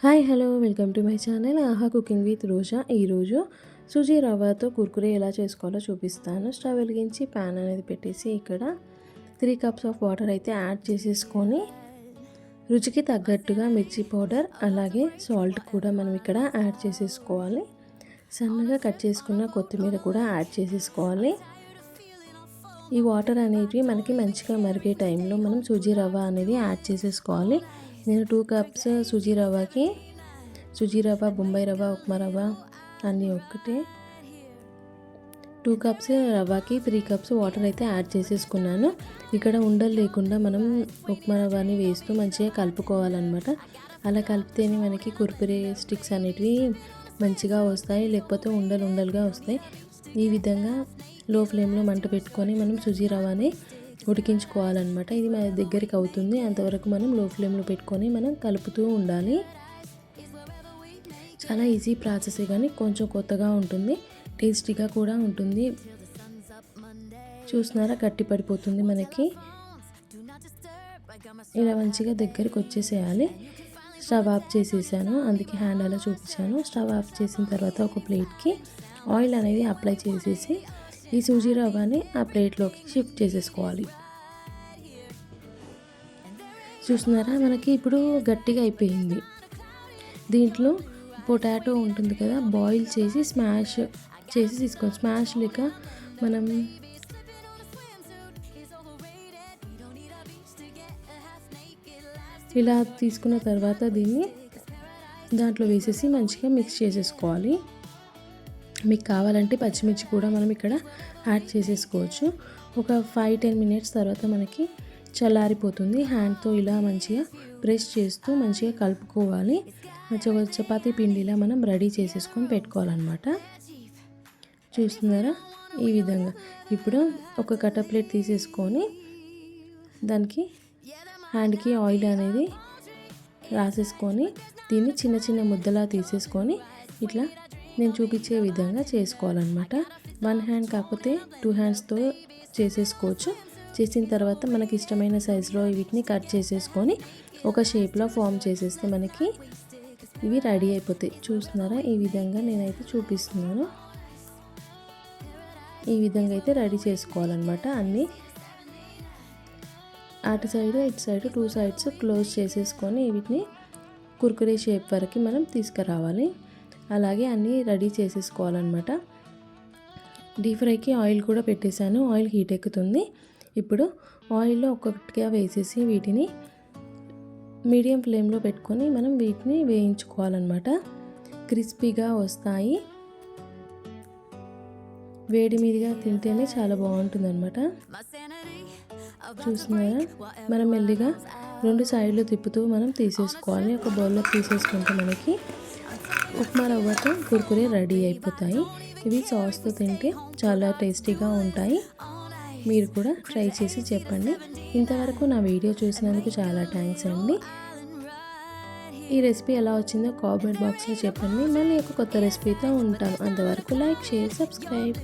Hi hello welcome to my channel ఆహా cooking with రోజా. ఈరోజు సుజీ రవ్వతో కుర్కురే ఎలా చేసుకోవాలో చూపిస్తాను. స్టవ్ వెలిగించి ప్యాన్ అనేది పెట్టేసి ఇక్కడ 3 కప్స్ ఆఫ్ వాటర్ అయితే యాడ్ చేసేసుకొని రుచికి తగ్గట్టుగా మిర్చి పౌడర్ అలాగే సాల్ట్ కూడా మనం ఇక్కడ యాడ్ చేసేసుకోవాలి. సన్నగా కట్ చేసుకున్న కొత్తిమీర కూడా యాడ్ చేసేసుకోవాలి. ఈ వాటర్ అనేవి మనకి మంచిగా మరిగే టైంలో మనం సుజీ రవ్వ అనేది యాడ్ చేసేసుకోవాలి. నేను 2 కప్స్ సుజీ రవ్వ, బొంబాయి రవ్వ, ఉప్మా రవ్వ అన్నీ ఒకటే. 2 కప్స్ రవ్వకి 3 కప్స్ వాటర్ అయితే యాడ్ చేసేసుకున్నాను. ఇక్కడ ఉండలు లేకుండా మనం ఉప్మా రవ్వని వేస్తూ మంచిగా కలుపుకోవాలన్నమాట. అలా కలిపితేనే మనకి కుర్కురే స్టిక్స్ అనేటివి మంచిగా వస్తాయి, లేకపోతే ఉండలుగా వస్తాయి. ఈ విధంగా లో ఫ్లేమ్లో మంట పెట్టుకొని మనం సుజీ రవ్వని ఉడికించుకోవాలన్నమాట. ఇది మన దగ్గరికి అవుతుంది, అంతవరకు మనం లో ఫ్లేమ్లో పెట్టుకొని మనం కలుపుతూ ఉండాలి. చాలా ఈజీ ప్రాసెస్ కానీ కొంచెం కొత్తగా ఉంటుంది, టేస్టీగా కూడా ఉంటుంది. చూస్తున్నారా, గట్టి పడిపోతుంది మనకి. ఇలా మంచిగా దగ్గరికి వచ్చేసేయాలి. స్టవ్ ఆఫ్ చేసేసాను, అందుకే హ్యాండ్ అలా చూపించాను. స్టవ్ ఆఫ్ చేసిన తర్వాత ఒక ప్లేట్కి ఆయిల్ అనేది అప్లై చేసేసి ఈ సూజీ రవ్వని ఆ ప్లేట్లోకి షిఫ్ట్ చేసేసుకోవాలి. చూస్తున్నారా, మనకి ఇప్పుడు గట్టిగా అయిపోయింది. దీంట్లో పొటాటో ఉంటుంది కదా, బాయిల్ చేసి స్మాష్ చేసి తీసుకోవాలి. స్మాష్ లేక మనం ఇలా తీసుకున్న తర్వాత దీన్ని దాంట్లో వేసేసి మంచిగా మిక్స్ చేసేసుకోవాలి. మీకు కావాలంటే పచ్చిమిర్చి కూడా మనం ఇక్కడ యాడ్ చేసేసుకోవచ్చు. ఒక 5-10 మినిట్స్ తర్వాత మనకి చల్లారిపోతుంది. హ్యాండ్తో ఇలా మంచిగా ప్రెస్ చేస్తూ మంచిగా కలుపుకోవాలి. చపాతీ పిండిలా మనం రెడీ చేసేసుకొని పెట్టుకోవాలన్నమాట. చూస్తున్నారా, ఈ విధంగా. ఇప్పుడు ఒక కట్ట ప్లేట్ తీసేసుకొని దానికి హ్యాండ్కి ఆయిల్ అనేది రాసేసుకొని దీన్ని చిన్న చిన్న ముద్దలా తీసేసుకొని ఇట్లా నేను చూపించే విధంగా చేసుకోవాలన్నమాట. 1 హ్యాండ్ కాకపోతే 2 హ్యాండ్స్తో చేసేసుకోవచ్చు. చేసిన తర్వాత మనకి ఇష్టమైన సైజులో వీటిని కట్ చేసేసుకొని ఒక షేప్లో ఫామ్ చేసేస్తే మనకి ఇవి రెడీ అయిపోతాయి. చూస్తున్నారా, ఈ విధంగా నేనైతే చూపిస్తున్నాను. ఈ విధంగా అయితే రెడీ చేసుకోవాలన్నమాట. అన్నీ అటు సైడ్ ఇటు సైడ్ 2 సైడ్స్ క్లోజ్ చేసేసుకొని వీటిని కుర్కురే షేప్ వరకు మనం తీసుకురావాలి. అలాగే అన్నీ రెడీ చేసేసుకోవాలన్నమాట. డీప్ ఫ్రైకి ఆయిల్ కూడా పెట్టేశాను, ఆయిల్ హీట్ ఎక్కుతుంది. ఇప్పుడు ఆయిల్లో ఒక్కొక్కటిగా వేసేసి వీటిని మీడియం ఫ్లేమ్లో పెట్టుకొని మనం వీటిని వేయించుకోవాలన్నమాట. క్రిస్పీగా వస్తాయి. వేడి మీదుగా తింటేనే చాలా బాగుంటుంది అన్నమాట. చూస్తున్నారా, మనం మెల్లిగా 2 సైడ్లు తిప్పుతూ మనం తీసేసుకోవాలి. ఒక బౌల్లో తీసేసుకుంటే మనకి ఉప్మా రవ్వతో కుర్కురే రెడీ అయిపోతాయి. ఇవి సాస్తో తింటే చాలా టేస్టీగా ఉంటాయి. మీరు కూడా ట్రై చేసి చెప్పండి. ఇంతవరకు నా వీడియో చూసినందుకు చాలా థ్యాంక్స్ అండి. ఈ రెసిపీ ఎలా వచ్చిందో కామెంట్ బాక్స్లో చెప్పండి. మళ్ళీ ఒక కొత్త రెసిపీతో ఉంటాను. అంతవరకు లైక్, షేర్, సబ్స్క్రైబ్.